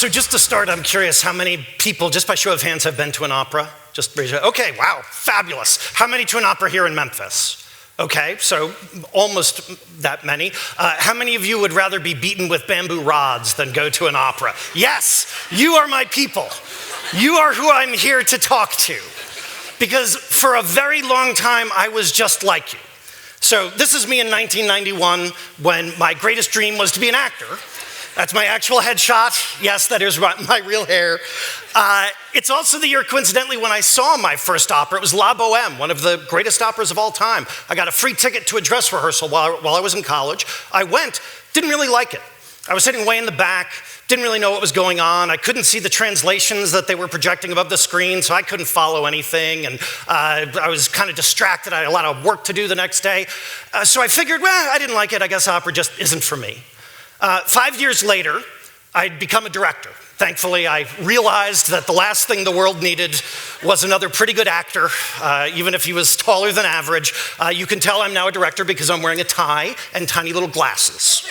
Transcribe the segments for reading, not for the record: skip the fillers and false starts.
So just to start, I'm curious how many people, just by show of hands, have been to an opera? Just raise your hand. Okay, wow, fabulous. How many to an opera here in Memphis? Okay, so almost that many. How many of you would rather be beaten with bamboo rods than go to an opera? Yes, you are my people. You are who I'm here to talk to. Because for a very long time, I was just like you. So this is me in 1991 when my greatest dream was to be an actor. That's my actual headshot. Yes, that is my real hair. It's also the year, coincidentally, when I saw my first opera. It was La Boheme, one of the greatest operas of all time. I got a free ticket to a dress rehearsal while I was in college. I went, didn't really like it. I was sitting way in the back, didn't really know what was going on. I couldn't see the translations that they were projecting above the screen, so I couldn't follow anything. And I was kind of distracted. I had a lot of work to do the next day. So I figured, well, I didn't like it. I guess opera just isn't for me. 5 years later, I'd become a director. Thankfully, I realized that the last thing the world needed was another pretty good actor, even if he was taller than average. You can tell I'm now a director because I'm wearing a tie and tiny little glasses.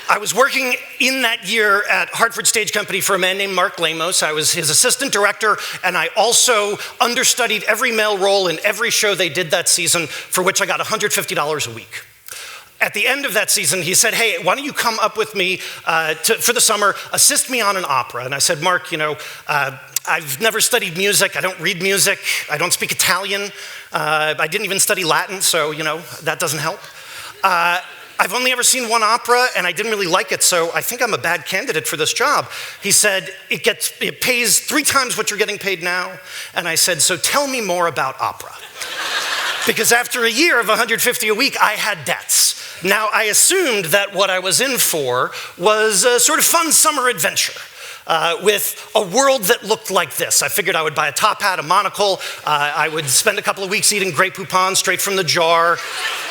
I was working in that year at Hartford Stage Company for a man named Mark Lamos. I was his assistant director, and I also understudied every male role in every show they did that season, for which I got $150 a week. At the end of that season, he said, hey, why don't you come up with me for the summer, assist me on an opera? And I said, Mark, I've never studied music. I don't read music. I don't speak Italian. I didn't even study Latin, so, that doesn't help. I've only ever seen one opera, and I didn't really like it, so I think I'm a bad candidate for this job. He said, it pays 3 times what you're getting paid now. And I said, so tell me more about opera. Because after a year of $150 a week, I had debts. Now, I assumed that what I was in for was a sort of fun summer adventure with a world that looked like this. I figured I would buy a top hat, a monocle. I would spend a couple of weeks eating Grey Poupon straight from the jar.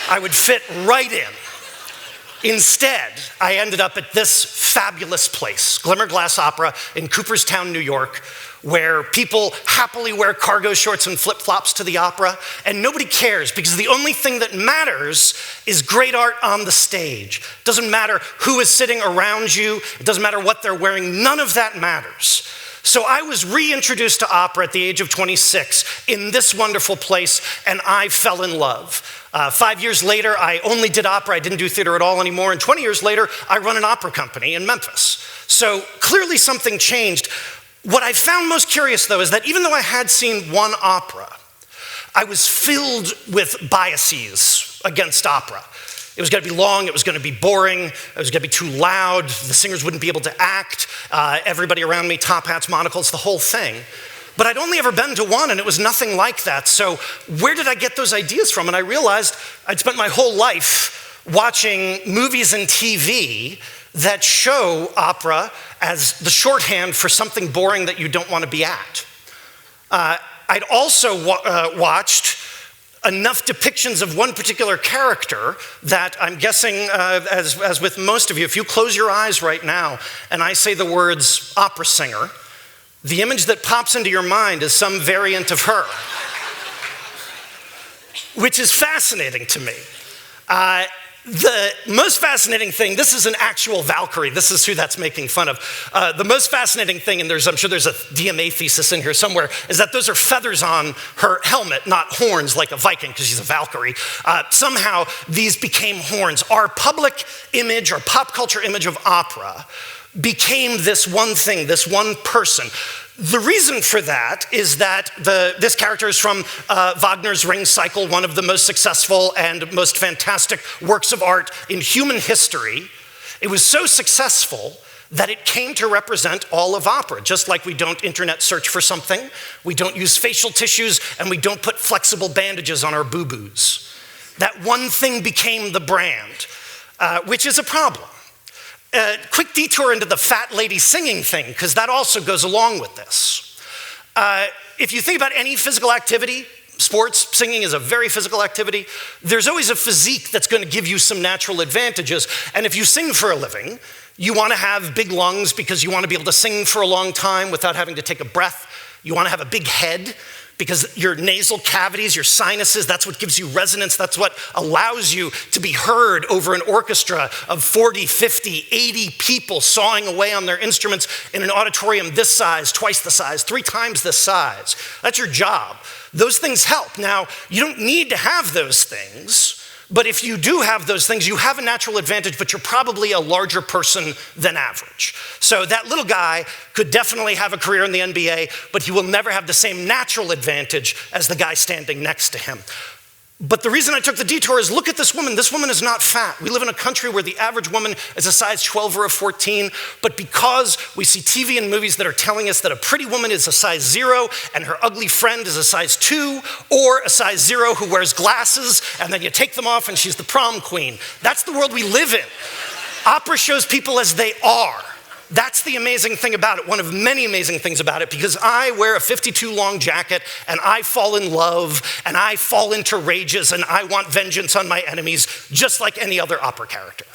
I would fit right in. Instead, I ended up at this fabulous place, Glimmer Glass Opera in Cooperstown, New York, where people happily wear cargo shorts and flip-flops to the opera, and nobody cares because the only thing that matters is great art on the stage. It doesn't matter who is sitting around you. It doesn't matter what they're wearing. None of that matters. So I was reintroduced to opera at the age of 26 in this wonderful place, and I fell in love. 5 years later, I only did opera. I didn't do theater at all anymore. And 20 years later, I run an opera company in Memphis. So clearly something changed. What I found most curious, though, is that even though I had seen one opera, I was filled with biases against opera. It was going to be long, it was going to be boring, it was going to be too loud, the singers wouldn't be able to act, everybody around me, top hats, monocles, the whole thing. But I'd only ever been to one, and it was nothing like that. So where did I get those ideas from? And I realized I'd spent my whole life watching movies and TV that show opera as the shorthand for something boring that you don't want to be at. I'd also watched enough depictions of one particular character that I'm guessing, as with most of you, if you close your eyes right now and I say the words opera singer, the image that pops into your mind is some variant of her, which is fascinating to me. The most fascinating thing, this is an actual Valkyrie. This is who that's making fun of. The most fascinating thing, and I'm sure there's a DMA thesis in here somewhere, is that those are feathers on her helmet, not horns like a Viking, because she's a Valkyrie. Somehow, these became horns. Our public image, our pop culture image of opera became this one thing, this one person. The reason for that is that this character is from Wagner's Ring Cycle, one of the most successful and most fantastic works of art in human history. It was so successful that it came to represent all of opera. Just like we don't internet search for something, we don't use facial tissues, and we don't put flexible bandages on our boo-boos. That one thing became the brand, which is a problem. Quick detour into the fat lady singing thing, because that also goes along with this. If you think about any physical activity, sports, singing is a very physical activity, there's always a physique that's going to give you some natural advantages. And if you sing for a living, You want to have big lungs because you want to be able to sing for a long time without having to take a breath. You want to have a big head because your nasal cavities, your sinuses, that's what gives you resonance. That's what allows you to be heard over an orchestra of 40, 50, 80 people sawing away on their instruments in an auditorium this size, twice the size, 3 times this size. That's your job. Those things help. Now, you don't need to have those things, but if you do have those things, you have a natural advantage, but you're probably a larger person than average. So that little guy could definitely have a career in the NBA, but he will never have the same natural advantage as the guy standing next to him. But the reason I took the detour is look at this woman. This woman is not fat. We live in a country where the average woman is a size 12 or a 14, but because we see TV and movies that are telling us that a pretty woman is a size 0 and her ugly friend is a size 2 or a size 0 who wears glasses and then you take them off and she's the prom queen. That's the world we live in. Opera shows people as they are. That's the amazing thing about it, one of many amazing things about it, because I wear a 52 long jacket and I fall in love and I fall into rages and I want vengeance on my enemies just like any other opera character.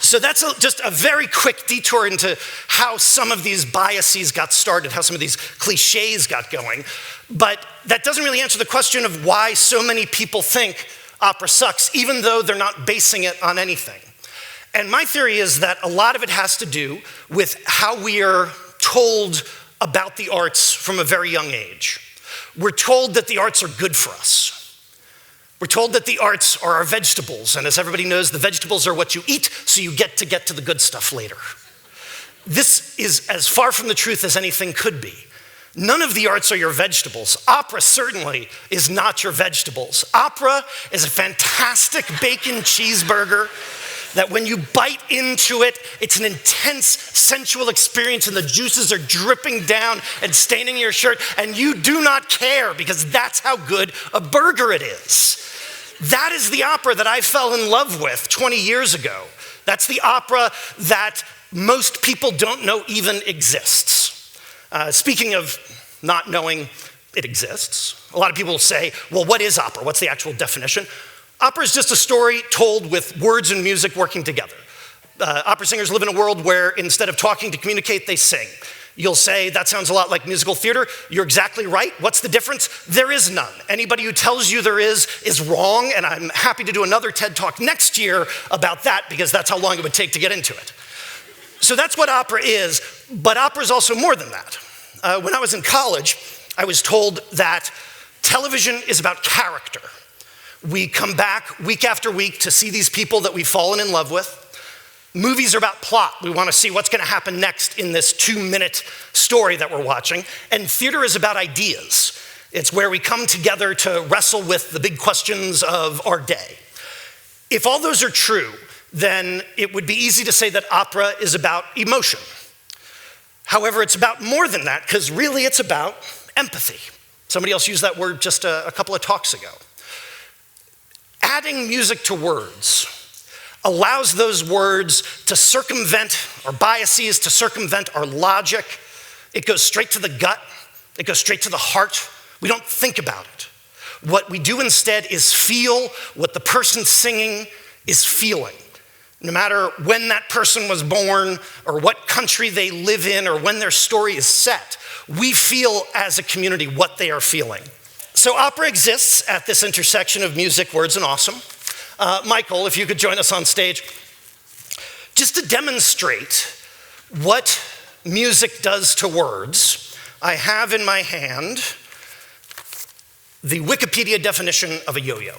So that's just a very quick detour into how some of these biases got started, how some of these cliches got going. But that doesn't really answer the question of why so many people think opera sucks, even though they're not basing it on anything. And my theory is that a lot of it has to do with how we are told about the arts from a very young age. We're told that the arts are good for us. We're told that the arts are our vegetables, and as everybody knows, the vegetables are what you eat, so you get to the good stuff later. This is as far from the truth as anything could be. None of the arts are your vegetables. Opera certainly is not your vegetables. Opera is a fantastic bacon cheeseburger that when you bite into it, it's an intense sensual experience and the juices are dripping down and staining your shirt, and you do not care because that's how good a burger it is. That is the opera that I fell in love with 20 years ago. That's the opera that most people don't know even exists. Speaking of not knowing it exists, a lot of people say, well, what is opera? What's the actual definition? Opera is just a story told with words and music working together. Opera singers live in a world where instead of talking to communicate, they sing. You'll say, that sounds a lot like musical theater. You're exactly right. What's the difference? There is none. Anybody who tells you there is wrong, and I'm happy to do another TED Talk next year about that because that's how long it would take to get into it. So that's what opera is, but opera is also more than that. When I was in college, I was told that television is about character. We come back week after week to see these people that we've fallen in love with. Movies are about plot. We want to see what's going to happen next in this 2-minute story that we're watching. And theater is about ideas. It's where we come together to wrestle with the big questions of our day. If all those are true, then it would be easy to say that opera is about emotion. However, it's about more than that, because really it's about empathy. Somebody else used that word just a couple of talks ago. Adding music to words allows those words to circumvent our biases, to circumvent our logic. It goes straight to the gut. It goes straight to the heart. We don't think about it. What we do instead is feel what the person singing is feeling. No matter when that person was born or what country they live in or when their story is set, we feel as a community what they are feeling. So opera exists at this intersection of music, words, and awesome. Michael, if you could join us on stage. Just to demonstrate what music does to words, I have in my hand the Wikipedia definition of a yo-yo.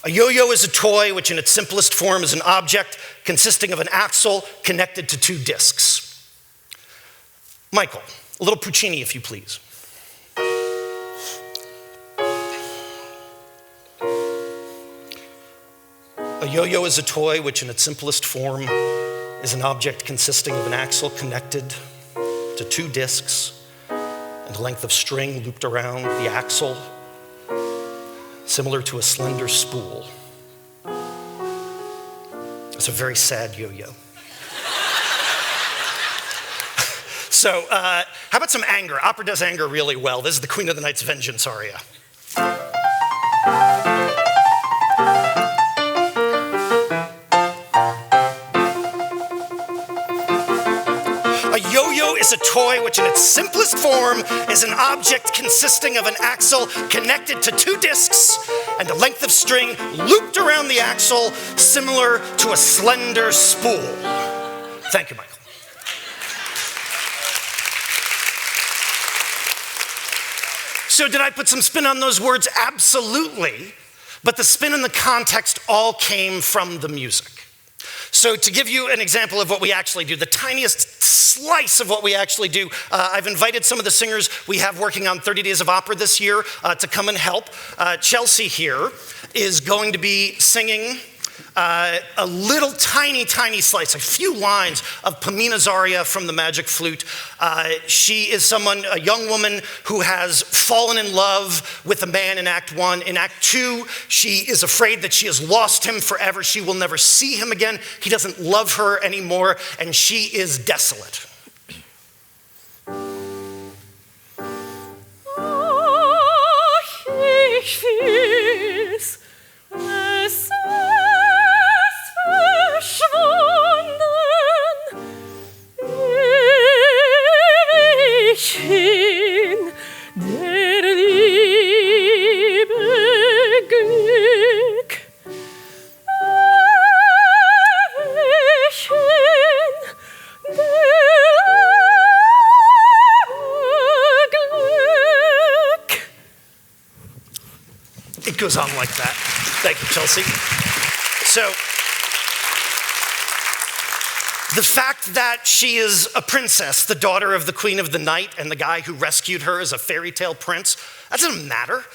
A yo-yo is a toy which in its simplest form is an object consisting of an axle connected to 2 discs. Michael, a little Puccini if you please. A yo-yo is a toy which in its simplest form is an object consisting of an axle connected to 2 discs and a length of string looped around the axle, similar to a slender spool. It's a very sad yo-yo. So how about some anger? Opera does anger really well. This is the Queen of the Night's Vengeance aria. is a toy which in its simplest form is an object consisting of an axle connected to 2 discs and a length of string looped around the axle similar to a slender spool. Thank you, Michael. So did I put some spin on those words? Absolutely. But the spin and the context all came from the music. So to give you an example of what we actually do, the tiniest slice of what we actually do, I've invited some of the singers we have working on 30 Days of Opera this year to come and help. Chelsea here is going to be singing a little tiny slice, a few lines of Pamina's aria from the Magic Flute. She is a young woman who has fallen in love with a man in Act 1. In Act 2, she is afraid that she has lost him forever. She will never see him again. He doesn't love her anymore, and she is desolate. It goes on like that. Thank you, Chelsea. So, the fact that she is a princess, the daughter of the Queen of the Night, and the guy who rescued her is a fairy tale prince, that doesn't matter.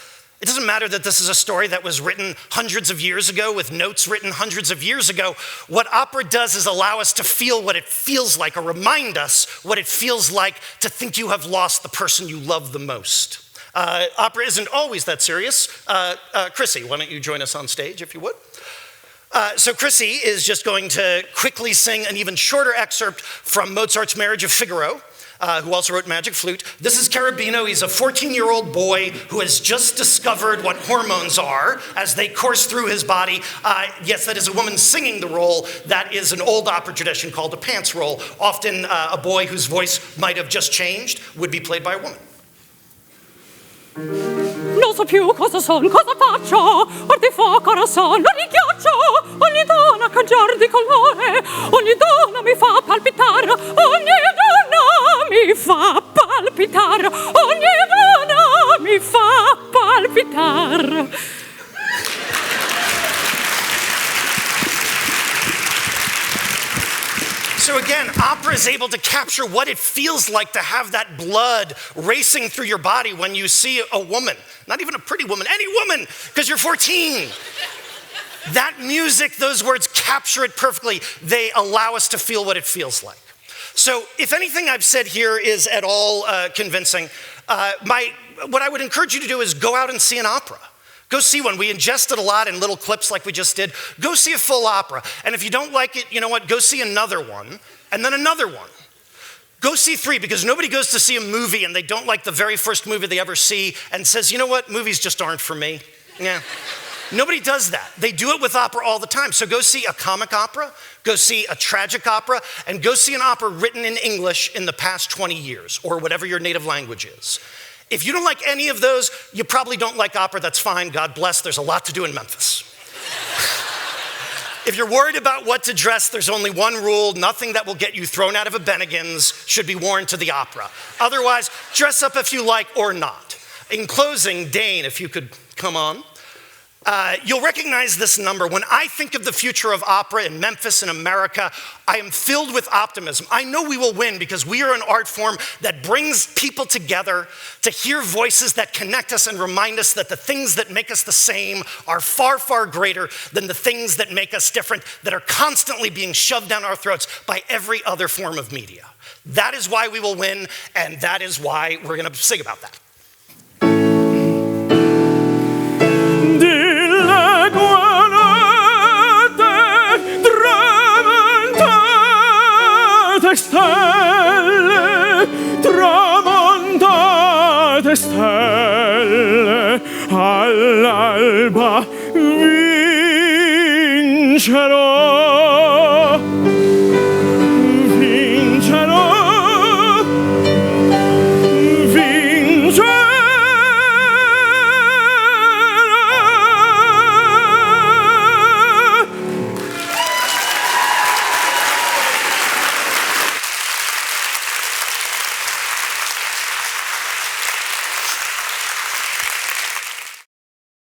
It doesn't matter that this is a story that was written hundreds of years ago with notes written hundreds of years ago. What opera does is allow us to feel what it feels like, or remind us what it feels like to think you have lost the person you love the most. Opera isn't always that serious. Chrissy, why don't you join us on stage, if you would? So Chrissy is just going to quickly sing an even shorter excerpt from Mozart's Marriage of Figaro, who also wrote Magic Flute. This is Cherubino. He's a 14-year-old boy who has just discovered what hormones are as they course through his body. Yes, that is a woman singing the role. That is an old opera tradition called a pants role. Often a boy whose voice might have just changed would be played by a woman. Non so più cosa son, cosa faccio, or di fuoco non son, non di ghiaccio, ogni donna cangiar di colore, ogni donna mi fa palpitar, ogni donna mi fa palpitar, ogni donna mi fa palpitar. So again, opera is able to capture what it feels like to have that blood racing through your body when you see a woman. Not even a pretty woman, any woman, because you're 14. That music, those words capture it perfectly. They allow us to feel what it feels like. So if anything I've said here is at all convincing, what I would encourage you to do is go out and see an opera. Go see one. We ingested a lot in little clips like we just did. Go see a full opera. And if you don't like it, you know what? Go see another one, and then another one. Go see 3, because nobody goes to see a movie and they don't like the very first movie they ever see and says, you know what? Movies just aren't for me. Yeah. Nobody does that. They do it with opera all the time. So go see a comic opera, go see a tragic opera, and go see an opera written in English in the past 20 years, or whatever your native language is. If you don't like any of those, you probably don't like opera. That's fine. God bless. There's a lot to do in Memphis. If you're worried about what to dress, there's only one rule. Nothing that will get you thrown out of a Bennigan's should be worn to the opera. Otherwise, dress up if you like or not. In closing, Dane, if you could come on. You'll recognize this number. When I think of the future of opera in Memphis and America, I am filled with optimism. I know we will win because we are an art form that brings people together to hear voices that connect us and remind us that the things that make us the same are far, far greater than the things that make us different, that are constantly being shoved down our throats by every other form of media. That is why we will win, and that is why we're going to sing about that. Stelle, tramontate stelle, all'alba vincerò.